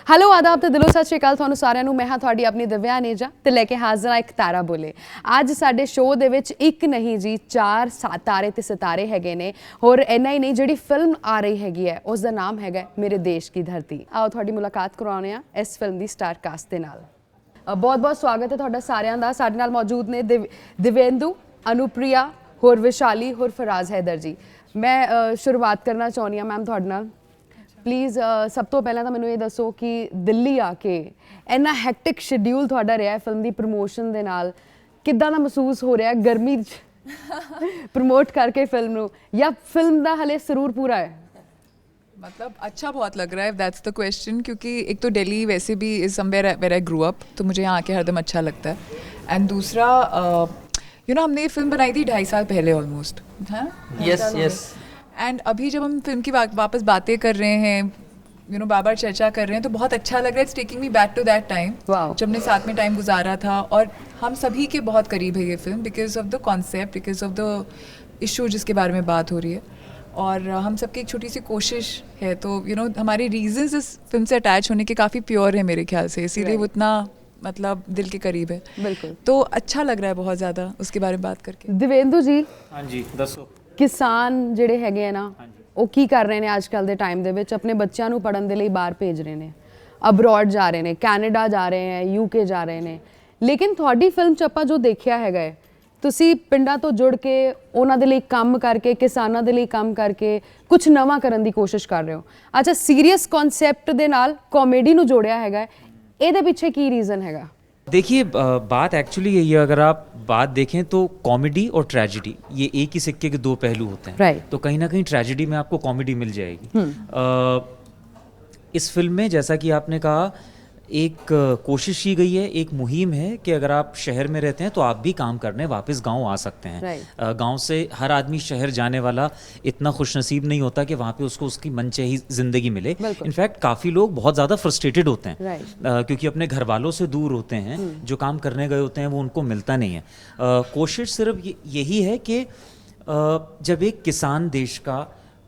Hello ਆਦਾਬ ਤੇ ਦਿਲੋਂ ਸਤਿ ਸ਼੍ਰੀ ਅਕਾਲ ਤੁਹਾਨੂੰ ਸਾਰਿਆਂ ਨੂੰ। ਮੈਂ ਹਾਂ ਤੁਹਾਡੀ ਆਪਣੀ ਦਿਵਿਆ ਨੇਜਾ ਤੇ ਲੈ ਕੇ ਹਾਜ਼ਰ ਹਾਂ ਇੱਕ ਤਾਰਾ ਬੋਲੇ। ਅੱਜ ਸਾਡੇ ਸ਼ੋਅ ਦੇ ਵਿੱਚ ਇੱਕ ਨਹੀਂ ਜੀ 4 ਤਾਰੇ ਤੇ ਸਿਤਾਰੇ ਹੈਗੇ ਨੇ। ਹੋਰ ਇੰਨਾ ਹੀ ਨਹੀਂ, ਜਿਹੜੀ ਫਿਲਮ ਆ ਰਹੀ ਹੈਗੀ ਹੈ ਉਸ ਦਾ ਨਾਮ ਹੈਗਾ ਮੇਰੇ ਦੇਸ਼ ਕੀ ਧਰਤੀ। ਆਓ ਤੁਹਾਡੀ ਮੁਲਾਕਾਤ ਕਰਵਾਉਂਦੇ ਹਾਂ ਇਸ ਫਿਲਮ ਦੀ ਸਟਾਰ ਕਾਸਟ ਦੇ ਨਾਲ। ਬਹੁਤ ਬਹੁਤ ਸਵਾਗਤ ਹੈ ਤੁਹਾਡਾ ਸਾਰਿਆਂ ਦਾ। ਸਾਡੇ ਨਾਲ ਮੌਜੂਦ ਨੇ ਦਿਵਿੰਦੂ, ਅਨੁਪ੍ਰਿਆ, ਹੋਰ ਵਿਸ਼ਾਲੀ, ਹੋਰ ਫਰਾਜ਼ हैदर जी। मैं शुरुआत करना चाਹੁੰਦੀ ਹਾਂ ਮੈਮ ਤੁਹਾਡੇ ਨਾਲ। ਪਲੀਜ਼ ਸਭ ਤੋਂ ਪਹਿਲਾਂ ਤਾਂ ਮੈਨੂੰ ਇਹ ਦੱਸੋ ਕਿ ਦਿੱਲੀ ਆ ਕੇ ਇੰਨਾ ਹੈਕਟਿਕ ਸ਼ਡਿਊਲ ਤੁਹਾਡਾ ਰਿਹਾ ਫਿਲਮ ਦੀ ਪ੍ਰਮੋਸ਼ਨ ਦੇ ਨਾਲ, ਕਿੱਦਾਂ ਦਾ ਮਹਿਸੂਸ ਹੋ ਰਿਹਾ ਗਰਮੀ 'ਚ ਪ੍ਰਮੋਟ ਕਰਕੇ ਫਿल्म ਨੂੰ, ਜਾਂ ਫਿल्म ਦਾ ਹਲੇ ਸਰੂਰ पूरा है? मतलब अच्छा बहुत लग रहा है, दैट्स द क्वेश्चन, क्योंकि एक तो दिल्ली वैसे भी is somewhere where I grew up, तो मुझे यहाँ आके हरदम अच्छा लगता है। एंड दूसरा हमने ये फिल्म बनाई थी 2.5 साल पहले ऑलमोस्ट, हाँ यस। एंड अभी जब हम फिल्म की वापस बातें कर रहे हैं, बार बार चर्चा कर रहे हैं, तो बहुत अच्छा लग रहा है। It's taking me back to that time जब हमने साथ में टाइम गुजारा था। और हम सभी के बहुत करीब है ये film, because of the concept, because of the issue जिसके बारे में बात हो रही है। और हम सबकी एक छोटी सी कोशिश है, तो हमारे रीजंस इस फिल्म से अटैच होने के काफ़ी प्योर है मेरे ख्याल से, इसीलिए वो इतना मतलब दिल के करीब है। बिल्कुल, तो अच्छा लग रहा है बहुत ज़्यादा उसके बारे में बात करके। दिवेंदु जी, हाँ जी दसो। किसान ਜਿਹੜੇ ਹੈਗੇ ਨਾ ਉਹ ਕੀ ਕਰ ਰਹੇ ਨੇ ਅੱਜ ਕੱਲ ਦੇ ਟਾਈਮ ਦੇ ਵਿੱਚ? ਆਪਣੇ ਬੱਚਿਆਂ ਨੂੰ ਪੜਨ ਦੇ ਲਈ ਬਾਹਰ ਭੇਜ ਰਹੇ ਨੇ, ਅਬਰੋਡ ਜਾ ਰਹੇ ਨੇ, ਕੈਨੇਡਾ ਜਾ ਰਹੇ ਹੈ, ਯੂਕੇ ਜਾ ਰਹੇ ਨੇ। ਲੇਕਿਨ ਤੁਹਾਡੀ ਫਿਲਮ 'ਚ ਆਪਾਂ ਜੋ ਦੇਖਿਆ ਹੈਗਾ ਹੈ, ਤੁਸੀਂ ਪਿੰਡਾਂ ਤੋਂ ਜੁੜ ਕੇ ਉਹਨਾਂ ਦੇ ਲਈ ਕੰਮ ਕਰਕੇ, ਕਿਸਾਨਾਂ ਦੇ ਲਈ ਕੰਮ ਕਰਕੇ ਕੁਝ ਨਵਾਂ ਕਰਨ ਦੀ ਕੋਸ਼ਿਸ਼ ਕਰ ਰਹੇ ਹੋ। ਅੱਛਾ, ਸੀਰੀਅਸ ਕਨਸੈਪਟ ਦੇ ਨਾਲ ਕਾਮੇਡੀ ਨੂੰ ਜੋੜਿਆ ਹੈਗਾ, ਇਹਦੇ ਪਿੱਛੇ ਕੀ ਰੀਜ਼ਨ ਹੈਗਾ? देखिए बात एक्चुअली यही है, अगर आप बात देखें तो कॉमेडी और ट्रेजिडी ये एक ही सिक्के के दो पहलू होते हैं। Right. तो कहीं ना कहीं ट्रेजिडी में आपको कॉमेडी मिल जाएगी। इस फिल्म में जैसा कि आपने कहा, एक कोशिश की गई है, एक मुहिम है कि अगर आप शहर में रहते हैं तो आप भी काम करने वापस गांव आ सकते हैं। Right. गांव से हर आदमी शहर जाने वाला इतना खुशनसीब नहीं होता कि वहाँ पे उसको उसकी मनचाही ज़िंदगी मिले। इनफैक्ट काफ़ी लोग बहुत ज़्यादा फ्रस्ट्रेटेड होते हैं। Right. क्योंकि अपने घर वालों से दूर होते हैं, जो काम करने गए होते हैं वो उनको मिलता नहीं है। कोशिश सिर्फ यही है कि जब एक किसान देश का,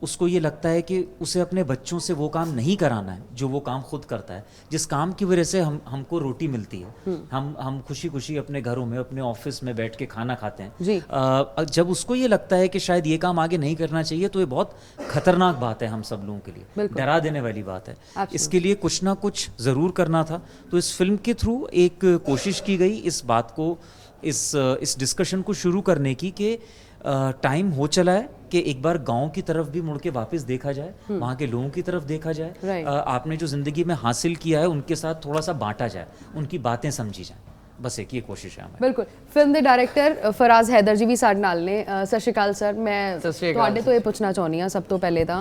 उसको ये लगता है कि उसे अपने बच्चों से वो काम नहीं कराना है जो वो काम खुद करता है, जिस काम की वजह से हमको रोटी मिलती है, हम खुशी खुशी अपने घरों में, अपने ऑफिस में बैठ के खाना खाते हैं। जब उसको ये लगता है कि शायद ये काम आगे नहीं करना चाहिए, तो ये बहुत खतरनाक बात है हम सब लोगों के लिए, डरा देने वाली बात है। इसके लिए कुछ ना कुछ ज़रूर करना था। तो इस फिल्म के थ्रू एक कोशिश की गई इस बात को, इस डिस्कशन को शुरू करने की कि टाइम हो चला है कि एक बार गांव की तरफ भी मुड़ के वापस देखा जाए, वहाँ के लोगों की तरफ देखा जाए। आपने जो ज़िंदगी में हासिल किया है उनके साथ थोड़ा सा बांटा जाए, उनकी बातें समझी जाए, बस एक ये कोशिश है हमारी। बिल्कुल। फिल्म के डायरैक्टर फराज हैदर जी भी साडे नाल ने। सत श्री अकाल सर। मैं तुहाडे तो ये पूछना चाहुंदी हां सब तो पहले तो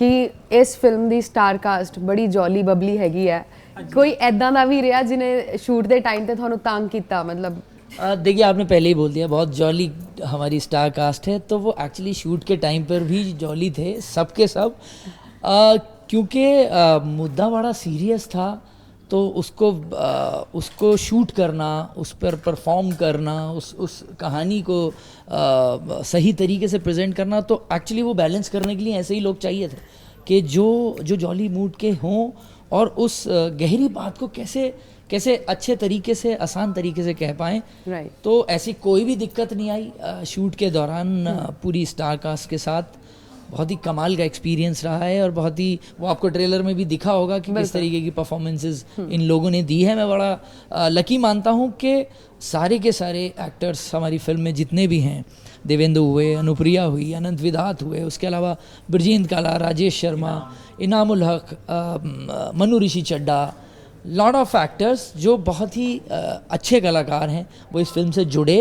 कि इस फिल्म की स्टार कास्ट बड़ी जॉली बबली हैगी है, कोई ऐदां दा भी रहा जिन्हें शूट के टाइम ते तुहानूं तंग कीता? मतलब देखिए, आपने पहले ही बोल दिया, बहुत जॉली हमारी स्टार कास्ट है, तो वो एक्चुअली शूट के टाइम पर भी जॉली थे सब के सब, क्योंकि मुद्दा बड़ा सीरियस था। तो उसको शूट करना, उस पर परफॉर्म करना, उस कहानी को सही तरीके से प्रेजेंट करना, तो एक्चुअली वो बैलेंस करने के लिए ऐसे ही लोग चाहिए थे कि जो जॉली मूड के हों और उस गहरी बात को कैसे अच्छे तरीके से, आसान तरीके से कह पाएँ। तो ऐसी कोई भी दिक्कत नहीं आई शूट के दौरान। पूरी स्टार कास्ट के साथ बहुत ही कमाल का एक्सपीरियंस रहा है, और बहुत ही, वो आपको ट्रेलर में भी दिखा होगा कि किस तरीके की परफॉर्मेंसेस इन लोगों ने दी है। मैं बड़ा लकी मानता हूँ कि सारे के सारे एक्टर्स हमारी फिल्म में जितने भी हैं, देवेंदु हुए, अनुप्रिया हुई, अनंत विधात हुए, उसके अलावा ब्रजेंद्र काला, राजेश शर्मा, इनामुल हक, मनु ऋषि चड्डा, लॉट ऑफ एक्टर्स जो बहुत ही अच्छे कलाकार हैं, वो इस फिल्म से जुड़े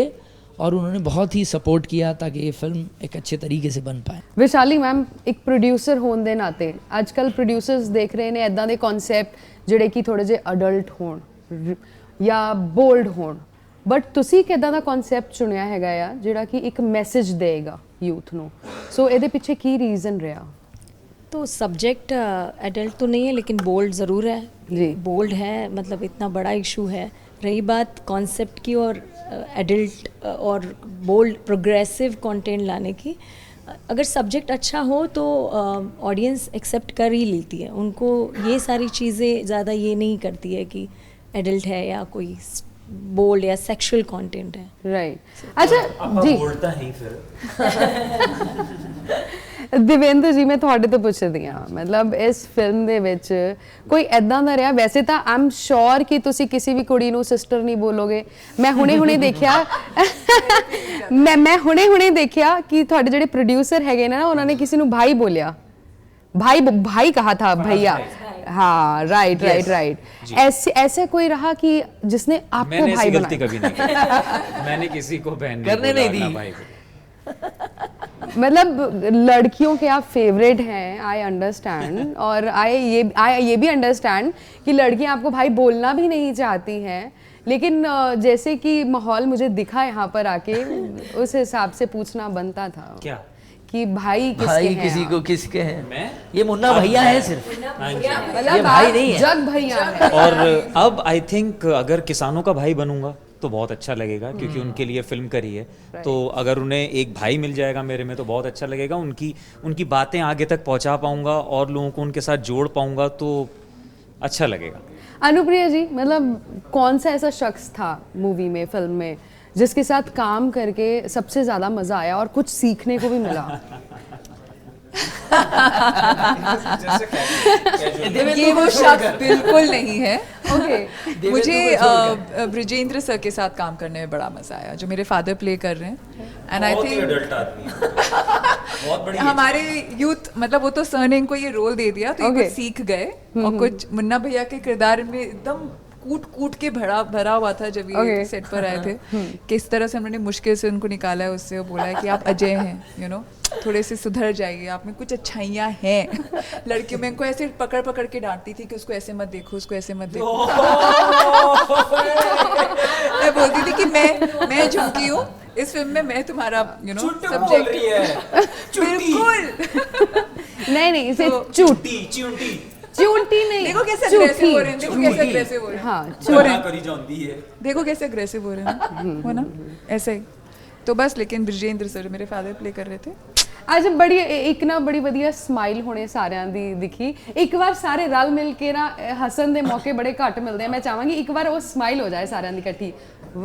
और उन्होंने बहुत ही सपोर्ट किया ताकि ये फिल्म एक अच्छे तरीके से बन पाए। विशाली मैम, एक प्रोड्यूसर होने के नाते आजकल प्रोड्यूसर्स देख रहे हैं इदां दे कॉन्सैप्ट जिहड़े कि थोड़े जे अडल्ट होण या बोल्ड होण, बट तुसी किदां दा कॉन्सैप्ट चुनिया हैगा या जिहड़ा कि एक मैसेज देगा यूथ नूं? सो इहदे पिछे की रीज़न रहा? तो सब्जेक्ट एडल्ट तो नहीं है, लेकिन बोल्ड ज़रूर है जी। बोल्ड है, मतलब इतना बड़ा इशू है। रही बात कॉन्सेप्ट की और एडल्ट और बोल्ड प्रोग्रेसिव कंटेंट लाने की, अगर सब्जेक्ट अच्छा हो तो ऑडियंस एक्सेप्ट कर ही लेती है, उनको ये सारी चीज़ें ज़्यादा ये नहीं करती है कि एडल्ट है या कोई बोल्ड या सेक्सुअल कंटेंट है। राइट। अच्छा जी, बोलता है फिर ਦਿਵਿੰਦਰ ਜੀ, ਮੈਂ ਤੁਹਾਡੇ ਤੋਂ ਪੁੱਛਦੀ ਹਾਂ, ਮਤਲਬ ਇਸ ਫਿਲਮ ਦੇ ਵਿੱਚ ਕੋਈ ਐਦਾਂ ਦਾ ਰਿਹਾ, ਵੈਸੇ ਤਾਂ ਆਮ ਸ਼ੋਰ ਕਿ ਤੁਸੀਂ ਕਿਸੇ ਵੀ ਕੁੜੀ ਨੂੰ ਸਿਸਟਰ ਨਹੀਂ ਬੋਲੋਗੇ। ਮੈਂ ਹੁਣੇ ਦੇਖਿਆ ਮੈਂ ਹੁਣੇ ਦੇਖਿਆ ਕਿ ਤੁਹਾਡੇ ਜਿਹੜੇ ਪ੍ਰੋਡਿਊਸਰ ਹੈਗੇ ਨੇ ਨਾ, ਉਹਨਾਂ ਨੇ ਕਿਸੇ ਨੂੰ ਭਾਈ ਬੋਲਿਆ, भाई कहा था, भैया। हाँ, राइट। ऐसे ऐसे कोई रहा कि जिसने आपको मैंने भाई ऐसी गलती बनाया? कभी नहीं की। मैंने किसी को बहन करने बोला, नहीं दी। ना भाई को। मतलब लड़कियों के आप फेवरेट हैं, आई अंडरस्टैंड, और आई ये भी अंडरस्टैंड कि लड़कियां आपको भाई बोलना भी नहीं चाहती हैं, लेकिन जैसे कि माहौल मुझे दिखा यहाँ पर आके, उस हिसाब से पूछना बनता था क्या कि भाई किसके भाई हैं किसी आप? को किसके हैं? मैं ये मुन्ना भैया है सिर्फ, हाँ जी। मतलब ये भाई आप नहीं है। जग भैया है। और अब आई थिंक अगर किसानों का भाई बनूंगा तो बहुत अच्छा लगेगा, क्योंकि उनके लिए फिल्म करी है, तो अगर उन्हें एक भाई मिल जाएगा मेरे में तो बहुत अच्छा लगेगा। उनकी बातें आगे तक पहुंचा पाऊंगा और लोगों को उनके साथ जोड़ पाऊंगा तो अच्छा लगेगा। अनुप्रिया जी, मतलब कौन सा ऐसा शख्स था मूवी में, फिल्म में, जिसके साथ काम करके सबसे ज्यादा मजा आया और कुछ सीखने को भी मिला? ये वो शख्स बिल्कुल नहीं है। ओके। मुझे ब्रिजेंद्र सर के साथ काम करने में बड़ा मजा आया, जो मेरे फादर प्ले कर रहे हैं। एंड आई थिंक एडल्ट आदमी है। बहुत बड़ी हमारे यूथ, मतलब वो तो सर ने इनको ये रोल दे दिया तो ये Okay. कुछ सीख गए, और कुछ मुन्ना भैया के किरदार में एकदम कूट के भरा हुआ था जब ये Okay. सेट पर आए थे, किस तरह से हमने मुश्किल से उनको निकाला है उससे, और बोला है कि आप अजय हैं, थोड़े से सुधर जाइए, आप में कुछ अच्छाइयाँ हैं। लड़कियों में इनको ऐसे पकड़ के डांटती थी कि उसको ऐसे मत देखो, उसको ऐसे मत देखो। मैं बोलती थी कि मैं झुमकी हूँ इस फिल्म में, मैं तुम्हारा सब्जेक्ट। बिल्कुल। नहीं, इसे तो- चूंटी नहीं, देखो कैसे अग्रेसिव हो रहे हैं, देखो कैसे अग्रेसिव हो रहे हैं। हाँ, हो रहे हैं। देखो कैसे अग्रेसिव हो रहे हैं, हो ना, ऐसे ही। तो बस, लेकिन ब्रिजेंद्र सर मेरे फादर प्ले कर रहे थे। ਅੱਜ ਬੜੀ ਇੱਕ ਨਾ ਬੜੀ ਵਧੀਆ ਸਮਾਈਲ ਹੋਣੇ ਸਾਰਿਆਂ ਦੀ ਦਿਖੀ। ਇੱਕ ਵਾਰ ਸਾਰੇ ਰਲ ਮਿਲ ਕੇ ਨਾ ਹੱਸਣ ਦੇ ਮੌਕੇ ਬੜੇ ਘੱਟ ਮਿਲਦੇ ਆ, ਮੈਂ ਚਾਹਾਂਗੀ ਇੱਕ ਵਾਰ ਉਹ ਸਮਾਈਲ ਹੋ ਜਾਏ ਸਾਰਿਆਂ ਦੀ ਇਕੱਠੀ।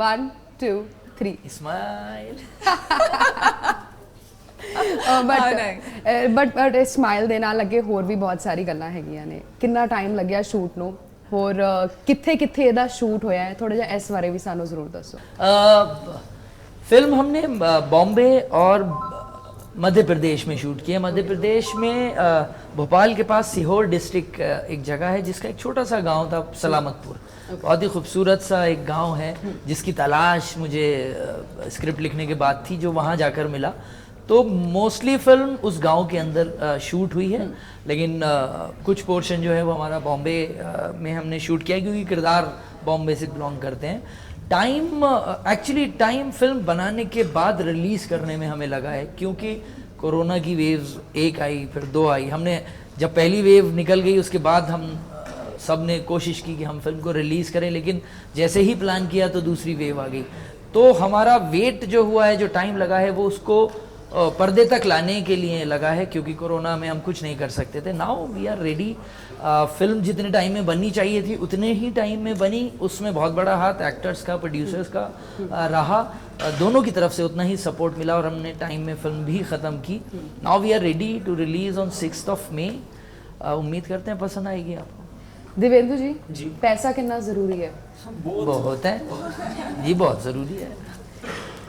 1 2 3 स्माइल। ਬਟ ਸਮਾਈਲ ਦੇ ਨਾਲ ਅੱਗੇ ਹੋਰ ਵੀ ਬਹੁਤ ਸਾਰੀ ਗੱਲਾਂ ਹੈਗੀਆਂ ਨੇ। ਕਿੰਨਾ ਟਾਈਮ ਲੱਗਿਆ ਸ਼ੂਟ ਨੂੰ, ਹੋਰ ਕਿੱਥੇ ਇਹਦਾ ਸ਼ੂਟ ਹੋਇਆ ਹੈ, ਥੋੜਾ ਜਿਹਾ ਇਸ ਬਾਰੇ ਵੀ ਸਾਨੂੰ ਜ਼ਰੂਰ ਦੱਸੋ। फिल्म हमने बॉम्बे और मध्य प्रदेश में शूट की है। मध्य प्रदेश में भोपाल के पास सीहोर डिस्ट्रिक्ट एक जगह है जिसका एक छोटा सा गांव था, सलामतपुर। बहुत ही खूबसूरत सा एक गांव है जिसकी तलाश मुझे स्क्रिप्ट लिखने के बाद थी, जो वहाँ जाकर मिला। तो मोस्टली फिल्म उस गांव के अंदर शूट हुई है, लेकिन कुछ पोर्शन जो है वो हमारा बॉम्बे में हमने शूट किया, क्योंकि किरदार बॉम्बे से बिलोंग करते हैं। टाइम फिल्म बनाने के बाद रिलीज़ करने में हमें लगा है, क्योंकि कोरोना की वेव्स एक आई फिर दो आई। हमने जब पहली वेव निकल गई उसके बाद हम सब ने कोशिश की कि हम फिल्म को रिलीज़ करें, लेकिन जैसे ही प्लान किया तो दूसरी वेव आ गई। तो हमारा वेट जो हुआ है, जो टाइम लगा है, वो उसको पर्दे तक लाने के लिए लगा है, क्योंकि कोरोना में हम कुछ नहीं कर सकते थे। Now we are ready. Film जितने टाइम में बननी चाहिए थी उतने ही टाइम में बनी। उसमें बहुत बड़ा हाथ एक्टर्स का, प्रोड्यूसर्स का रहा। दोनों की तरफ से उतना ही सपोर्ट मिला और हमने टाइम में फिल्म भी ख़त्म की। Now we are ready to release on 6 May. उम्मीद करते हैं पसंद आएगी आपको। दिवेंदु जी, पैसा कितना ज़रूरी है? बहुत है जी, बहुत ज़रूरी है।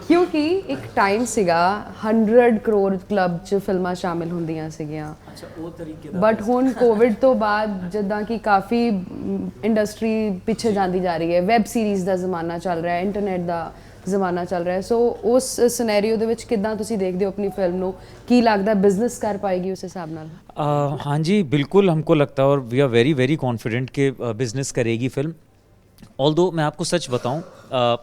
ਕਿਉਂਕਿ ਇੱਕ ਟਾਈਮ ਸੀਗਾ 100 ਕਰੋੜ ਕਲੱਬ 'ਚ ਫਿਲਮਾਂ ਸ਼ਾਮਿਲ ਹੁੰਦੀਆਂ ਸੀਗੀਆਂ। अच्छा वो तरीके ਬਟ ਹੁਣ ਕੋਵਿਡ ਤੋਂ ਬਾਅਦ ਜਿੱਦਾਂ ਕਿ ਕਾਫੀ ਇੰਡਸਟਰੀ ਪਿੱਛੇ ਜਾਂਦੀ ਜਾ ਰਹੀ ਹੈ, ਵੈਬ ਸੀਰੀਜ਼ ਦਾ ਜ਼ਮਾਨਾ ਚੱਲ ਰਿਹਾ ਹੈ, ਇੰਟਰਨੈਟ ਦਾ ਜ਼ਮਾਨਾ ਚੱਲ ਰਿਹਾ ਹੈ। ਸੋ ਉਸ ਸਿਨੈਰੀਓ ਦੇ ਵਿੱਚ ਕਿੱਦਾਂ ਤੁਸੀਂ ਦੇਖਦੇ ਹੋ ਆਪਣੀ ਫਿਲਮ ਨੂੰ? ਕੀ ਲੱਗਦਾ ਬਿਜ਼ਨਸ ਕਰ ਪਾਏਗੀ ਉਸ ਹਿਸਾਬ ਨਾਲ? हाँ जी, बिल्कुल हमको लगता है, और we are very very confident कि बिजनेस करेगी फिल्म। ऑल्दो मैं आपको सच बताऊं,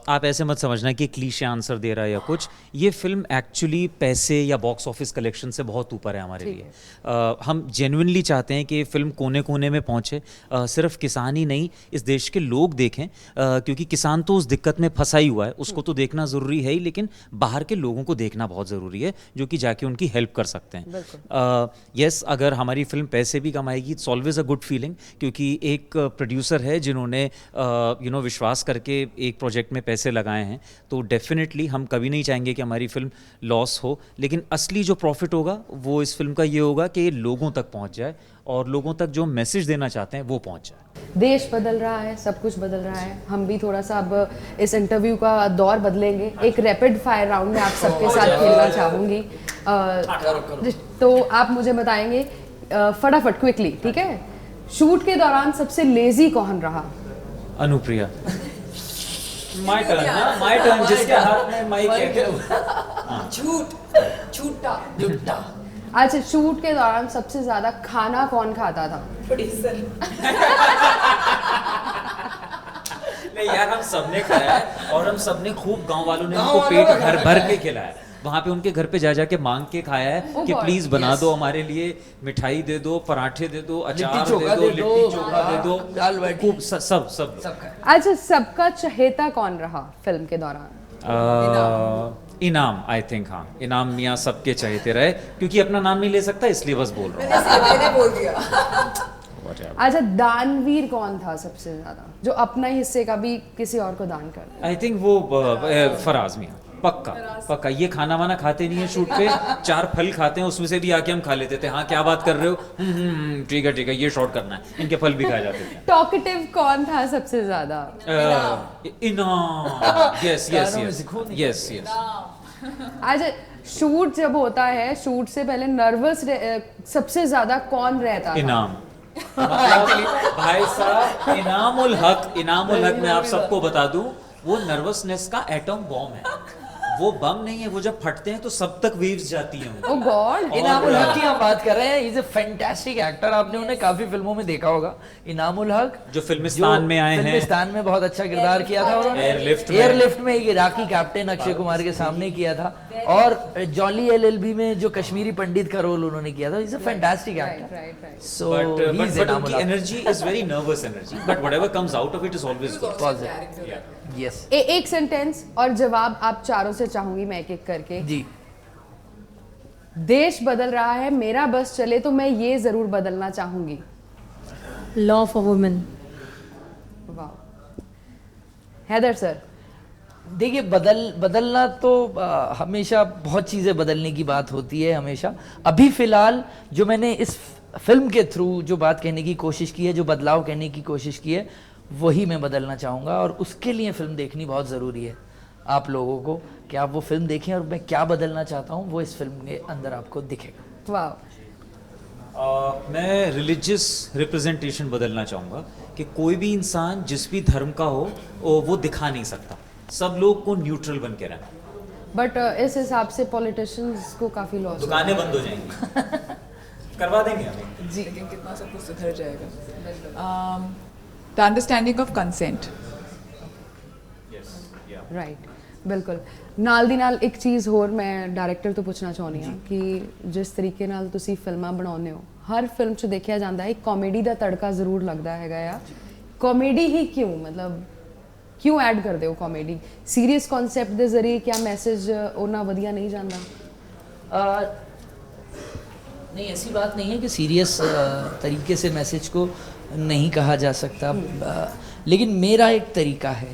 आप ऐसे मत समझना कि क्लीशे आंसर दे रहा है या कुछ। ये फिल्म एक्चुअली पैसे या बॉक्स ऑफिस कलेक्शन से बहुत ऊपर है हमारे लिए। हम जेन्युइनली चाहते हैं कि ये फिल्म कोने कोने में पहुंचे, सिर्फ किसान ही नहीं इस देश के लोग देखें, क्योंकि किसान तो उस दिक्कत में फंसा ही हुआ है, उसको तो देखना ज़रूरी है ही, लेकिन बाहर के लोगों को देखना बहुत ज़रूरी है जो कि जाके उनकी हेल्प कर सकते हैं। यस, अगर हमारी फिल्म पैसे भी कमाएगी it's always a good feeling, क्योंकि एक प्रोड्यूसर है जिन्होंने विश्वास करके एक प्रोजेक्ट में पैसे लगाए हैं, तो डेफिनेटली हम कभी नहीं चाहेंगे कि हमारी फिल्म लॉस हो, लेकिन असली जो प्रॉफिट होगा वो इस फिल्म का ये होगा कि ये लोगों तक पहुंच जाए और लोगों तक जो मैसेज देना चाहते हैं वो पहुंच जाए। देश बदल रहा है, सब कुछ बदल रहा है, हम भी थोड़ा सा अब इस इंटरव्यू का दौर बदलेंगे। एक रैपिड फायर राउंड में आप सबके साथ खेलना चाहूँगी, तो आप मुझे बताएंगे फटाफट क्विकली, ठीक है? शूट के दौरान सबसे लेजी कौन रहा? अनुप्रिया। माय टर्न, जिसके हाथ में माइक है। झूठा अच्छा, शूट के दौरान सबसे ज्यादा खाना कौन खाता था? प्रोड्यूसर। नहीं यार, हम सबने खाया है और हम सबने खूब, गांव वालों ने उनको पेट भर भर के खिलाया। वहाँ पे उनके घर पे जा जाके मांग के खाया है कि प्लीज बना दो हमारे लिए, मिठाई दे दो, पराठे दे दो, अचार दे दो, लिट्टी चोखा दे दो, दाल बाटी, खूब सब। अच्छा, सबका चहेता कौन रहा फिल्म के दौरान? इनाम, आई थिंक। हाँ, इनाम मियाँ सबके चाहते रहे, क्योंकि अपना नाम नहीं ले सकता इसलिए बस बोल रहा हूँ। मैंने बोल दिया। अच्छा, दानवीर कौन था सबसे ज्यादा, जो अपना हिस्से का भी किसी और को दान कर? आई थिंक वो फराज मियाँ। पक्का ये खाना वाना खाते नहीं है शूट पे, 4 फल खाते हैं, उसमें से भी आके हम खा लेते थे। हाँ, क्या बात कर रहे हो? ठीक है, ये शॉट करना है, इनके फल भी खाए जाते थे। टॉकेटिव कौन था सबसे ज्यादा? इनाम। यस। अच्छा, शूट जब होता है, शूट से पहले नर्वस सबसे ज्यादा कौन रहता था? इनाम। भाई साहब, इनामुल हक मैं आप सबको बता दूं, वो नर्वसनेस का एटम बॉम्ब है। वो बम नहीं है, वो जब फटते हैं तो सब तक वेव्स जाती हैं। ओह गॉड। इनामुल हक की हम बात कर रहे हैं। इज अ फैंटास्टिक एक्टर, आपने उन्हें काफी फिल्मों में देखा होगा। इनामुल हक जो फिल्मिस्तान में आए हैं, फिल्मिस्तान में बहुत अच्छा किरदार किया था उन्होंने। एयरलिफ्ट में एक इराकी कैप्टन अक्षय कुमार के सामने किया था, और जॉली एलएलबी में जो कश्मीरी पंडित का रोल उन्होंने किया था। Is a fantastic actor. So he is Inamul Haq. Energy is very nervous energy, but whatever comes out of it is always good. Yes. एक सेंटेंस और जवाब आप चारों से चाहूंगी मैं, एक एक करके जी। देश बदल रहा है, मेरा बस चले तो मैं ये जरूर बदलना चाहूंगी। Law for women. वाह। हैदर सर? देखिए, बदलना तो हमेशा बहुत चीज़ें बदलने की बात होती है हमेशा। अभी फ़िलहाल जो मैंने इस फिल्म के थ्रू जो बात कहने की कोशिश की है, जो बदलाव कहने की कोशिश की है, वही मैं बदलना चाहूँगा। और उसके लिए फ़िल्म देखनी बहुत ज़रूरी है आप लोगों को, कि आप वो फिल्म देखें और मैं क्या बदलना चाहता हूँ वो इस फिल्म के अंदर आपको दिखेगा। वाह। मैं रिलीजियस रिप्रेजेंटेशन बदलना चाहूँगा कि कोई भी इंसान जिस भी धर्म का हो वो दिखा नहीं सकता, सब लोग को न्यूट्रल बन के रहना। बट इस हिसाब से पॉलिटिशियंस को काफी लॉस, दुकानें बंद हो जाएंगी। करवा देंगे हमें जी, लेकिन कितना सब कुछ सुधर जाएगा। The understanding of consent. Right, ਬਿਲਕੁਲ। ਨਾਲ ਦੀ ਨਾਲ ਇੱਕ ਚੀਜ਼ ਹੋਰ ਮੈਂ ਡਾਇਰੈਕਟਰ ਤੋਂ ਪੁੱਛਣਾ ਚਾਹੁੰਦੀ ਹਾਂ ਕਿ ਜਿਸ ਤਰੀਕੇ ਨਾਲ ਤੁਸੀਂ ਫਿਲਮਾਂ ਬਣਾਉਂਦੇ ਹੋ, ਹਰ ਫਿਲਮ 'ਚ ਦੇਖਿਆ ਜਾਂਦਾ ਹੈ ਇੱਕ ਕਾਮੇਡੀ ਦਾ ਤੜਕਾ ਜ਼ਰੂਰ ਲੱਗਦਾ ਹੈਗਾ ਆ। ਕਾਮੇਡੀ ਹੀ ਕਿਉਂ, ਮਤਲਬ ਕਿਉਂ ਐਡ ਕਰਦੇ ਹੋ ਕਾਮੇਡੀ? ਸੀਰੀਅਸ ਕਨਸੈप्ट ਦੇ ਜ਼ਰੀਏ ਕਿਆ ਮੈਸੇਜ ਉਹਨਾਂ ਵਧੀਆ ਨਹੀਂ ਜਾਂਦਾ? नहीं, ऐसी बात नहीं है कि सीरियस तरीके से मैसेज को नहीं कहा जा सकता, लेकिन मेरा एक तरीका है,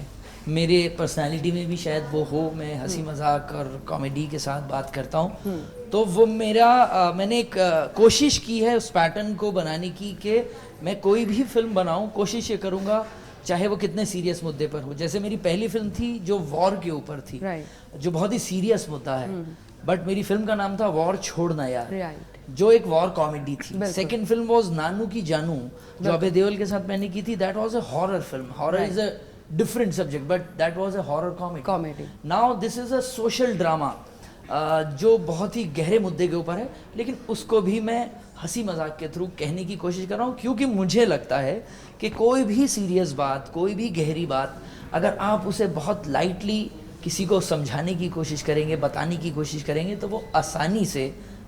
मेरे पर्सनालिटी में भी शायद वो हो, मैं हंसी मजाक और कॉमेडी के साथ बात करता हूँ, तो वो मेरा मैंने एक कोशिश की है उस पैटर्न को बनाने की कि मैं कोई भी फिल्म बनाऊँ, कोशिश ये करूँगा चाहे वो कितने सीरियस मुद्दे पर हो। जैसे मेरी पहली फिल्म थी जो वॉर के ऊपर थी, जो बहुत ही सीरियस मुद्दा है, बट मेरी फिल्म का नाम था वॉर छोड़ना यार, जो एक वॉर कॉमेडी थी। सेकंड फिल्म वाज नानू की जानू, जो अभय देओल के साथ मैंने की थी। That was a horror film. Horror is a different subject, but that was a horror comedy. Now this is a social drama जो बहुत ही गहरे मुद्दे के ऊपर है, लेकिन उसको भी मैं हंसी मजाक के थ्रू कहने की कोशिश कर रहा हूँ, क्योंकि मुझे लगता है कि कोई भी सीरियस बात, कोई भी गहरी बात, अगर आप उसे बहुत लाइटली किसी को समझाने की कोशिश करेंगे, बताने की कोशिश करेंगे, तो वो आसानी से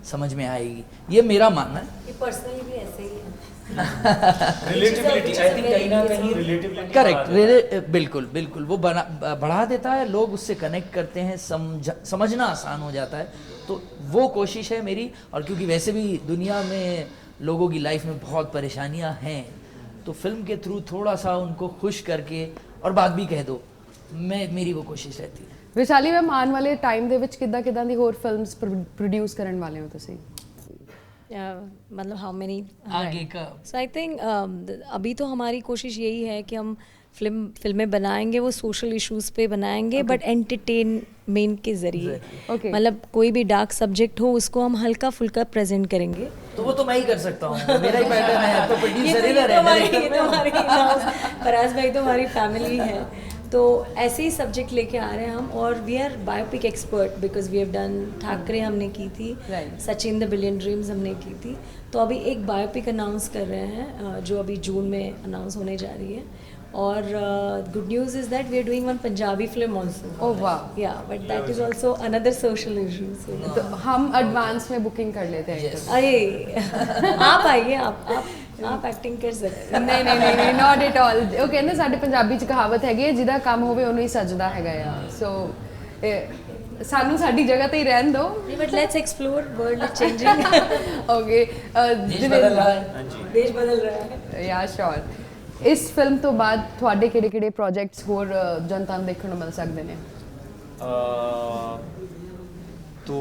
समझ में आएगी। ये मेरा मानना है। ये पर्सनली भी ऐसे ही है। रिलेटिविलिटी, आई थिंक कहीं ना कहीं रिलेटिविलिटी करेक्ट, बिल्कुल बिल्कुल, वो बढ़ा देता है, लोग उससे कनेक्ट करते हैं, समझना आसान हो जाता है। तो वो कोशिश है मेरी। और क्योंकि वैसे भी दुनिया में लोगों की लाइफ में बहुत परेशानियां हैं, तो फिल्म के थ्रू थोड़ा सा उनको खुश करके और बात भी कह दो, मेरी वो कोशिश रहती है। ਵਿਸ਼ਾਲੀ ਮੈਮ, ਆਉਣ ਵਾਲੇ ਟਾਈਮ ਦੇ ਵਿੱਚ ਕਿੱਦਾਂ ਦੀ ਹੋਰ ਫਿਲਮਸ ਪ੍ਰੋਡਿਊਸ ਕਰਨ ਵਾਲੇ ਹੋ ਤੁਸੀਂ? मतलब हाउ मेनी आगे का सो आई थिंक अभी तो हमारी कोशिश यही है कि हम फिल्में बनाएंगे, वो सोशल इश्यूज पे बनाएंगे, बट एंटरटेनमेंट के जरिए। Okay. मतलब कोई भी डार्क सब्जेक्ट हो उसको हम हल्का फुल्का प्रेजेंट करेंगे। तो वो तो मैं ही कर सकता हूँ, मेरा ही पैटर्न है, तो प्रोड्यूसर इधर है, फराज भाई तो हमारी फैमिली है, तो ऐसे ही सब्जेक्ट लेके आ रहे हैं हम। और we are biopic expert because we have done Thackeray हमने की थी, सचिन द बिलियन ड्रीम्स हमने की थी। तो अभी एक बायोपिक अनाउंस कर रहे हैं जो अभी जून में अनाउंस होने जा रही है। और good news is that we are doing one Punjabi film also. Oh वाह, yeah but that is also another social issue. तो हम एडवांस में बुकिंग कर लेते हैं। अरे आप आइए, आप एक्टिंग कर सकते हैं। ਨਹੀਂ ਨਾਟ ਐਟ ਆਲ। ਉਹ ਕਹਿੰਦੇ ਸਾਡੇ ਪੰਜਾਬੀ ਚ ਕਹਾਵਤ ਹੈਗੀ ਹੈ, ਜਿਹਦਾ ਕੰਮ ਹੋਵੇ ਉਹਨੂੰ ਹੀ ਸੱਜਦਾ ਹੈਗਾ ਆ। ਸੋ ਸਾਨੂੰ ਸਾਡੀ ਜਗ੍ਹਾ ਤੇ ਹੀ ਰਹਿਣ ਦਿਓ। But let's explore, world is changing. Okay, देश बदल रहा है। देश बदल रहा है। ਯਾ ਸ਼ੋਰ। ਇਸ ਫਿਲਮ ਤੋਂ ਬਾਅਦ ਤੁਹਾਡੇ ਕਿਹੜੇ ਪ੍ਰੋਜੈਕਟਸ ਹੋਰ ਜਨਤਾ ਨੂੰ ਦੇਖਣ ਨੂੰ ਮਿਲ ਸਕਦੇ ਨੇ? तो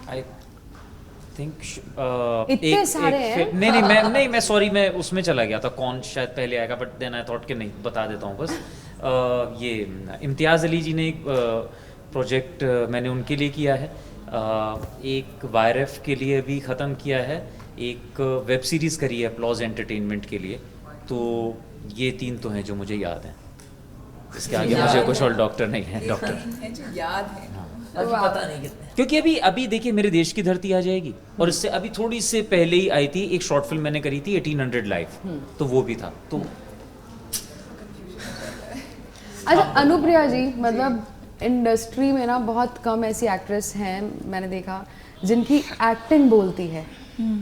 आई थिंक इतने सारे हैं? नहीं मैं सॉरी, मैं उसमें चला गया था कौन शायद पहले आएगा, बट देन आई थॉट कि नहीं, बता देता हूँ बस। ये इम्तियाज़ अली जी ने एक प्रोजेक्ट मैंने उनके लिए किया है, एक वायरएफ के लिए भी ख़त्म किया है, एक वेब सीरीज़ करी है अपलॉज एंटरटेनमेंट के लिए। तो ये 3 तो हैं जो मुझे याद हैं, इसके आगे मुझे कुछ और डॉक्टर नहीं है, डॉक्टर जो याद है। अभी पता नहीं कितने। क्योंकि अभी देखिए मेरे देश की धरती आ जाएगी, और इससे अभी थोड़ी से पहले ही आई थी एक शॉर्ट फिल्म मैंने करी थी 1800 लाइफ, तो वो भी था। तो अच्छा अनुप्रिया जी, मतलब इंडस्ट्री में ना बहुत कम ऐसी एक्ट्रेस हैं मैंने देखा जिनकी एक्टिंग बोलती है।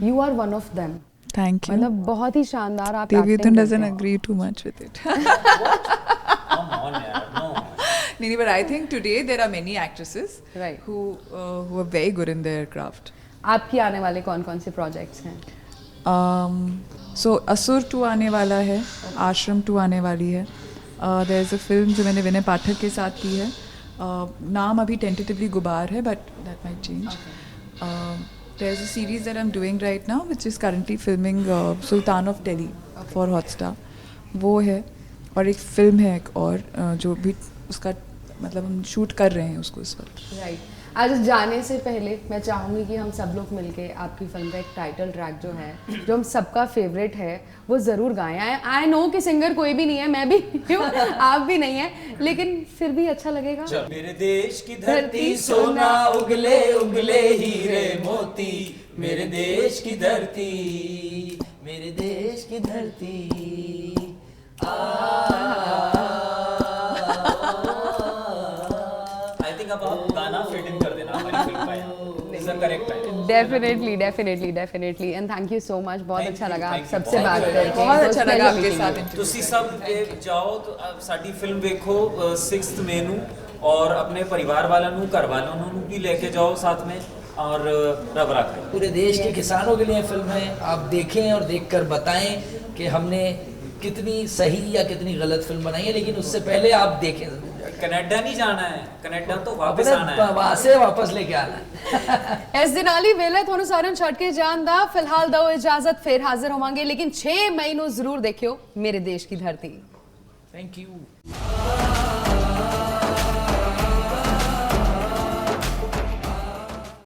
You are one of them. Thank you. मतलब बहुत ही शानदार आप Devyathan acting doesn't करते हो। agree too much with it. come on यार, no. नहीं, but I think today there are many actresses Right. who are very good in their craft. आपकी आने वाले कौन कौन से प्रोजेक्ट्स हैं? So असुर 2 आने वाला है, आश्रम 2 आने वाली है। There is a film जो मैंने विनय पाठक के साथ की है, नाम अभी tentatively गुबार है, but that might change. There is a series that I'm doing right now which is currently filming Sultan of Delhi for Hotstar, वो है। और एक फिल्म है एक और जो भी उसका मतलब हम शूट कर रहे हैं उसको इस वक्त। राइट। आज जाने से पहले मैं चाहूँगी कि हम सब लोग मिलके आपकी फिल्म का एक टाइटल ट्रैक जो है, जो हम सबका फेवरेट है, वो ज़रूर गाएं। आई नो कि सिंगर कोई भी नहीं है, मैं भी नहीं हूँ, आप भी नहीं है, लेकिन फिर भी अच्छा लगेगा। मेरे देश की धरती सोना उगले उगले हीरे मोती, मेरे देश की धरती, मेरे देश की धरती। आई थिंक अब आप गाना फिट इन कर देना हमारी फिल्म का, is the correct time. Definitely and thank you so much. बहुत अच्छा लगा आप सबसे बात करके, बहुत अच्छा लगा आपके साथ। ਤੁਸੀਂ ਸਭ ਜਾਓ तो ਸਾਡੀ ਫਿਲਮ ਵੇਖੋ 6th ਮਈ ਨੂੰ, और अपने परिवार वालों ਨੂੰ, घर वालों ਨੂੰ भी लेके जाओ साथ में, और रब रखे। पूरे देश के किसानों के लिए फिल्म है, आप देखें और देखकर बताएं कि हमने कितनी सही या कितनी गलत फिल्म बनाई है, लेकिन उससे पहले आप देखें जरूर। कनाडा नहीं जाना है, कनाडा तो वापस आना है, वहाँ से वापस लेके आना है। इस दिन वाली वेला ਤੁਹਾਨੂੰ ਸਾਰਿਆਂ ਨੂੰ ਛੱਡ ਕੇ ਜਾਣ ਦਾ ਫਿਲਹਾਲ ਦਿਓ ਇਜਾਜ਼ਤ, ਫਿਰ ਹਾਜ਼ਰ ਹੋਵਾਂਗੇ, लेकिन 6 मई ਨੂੰ ਜ਼ਰੂਰ ਦੇਖਿਓ मेरे देश की धरती। Thank you.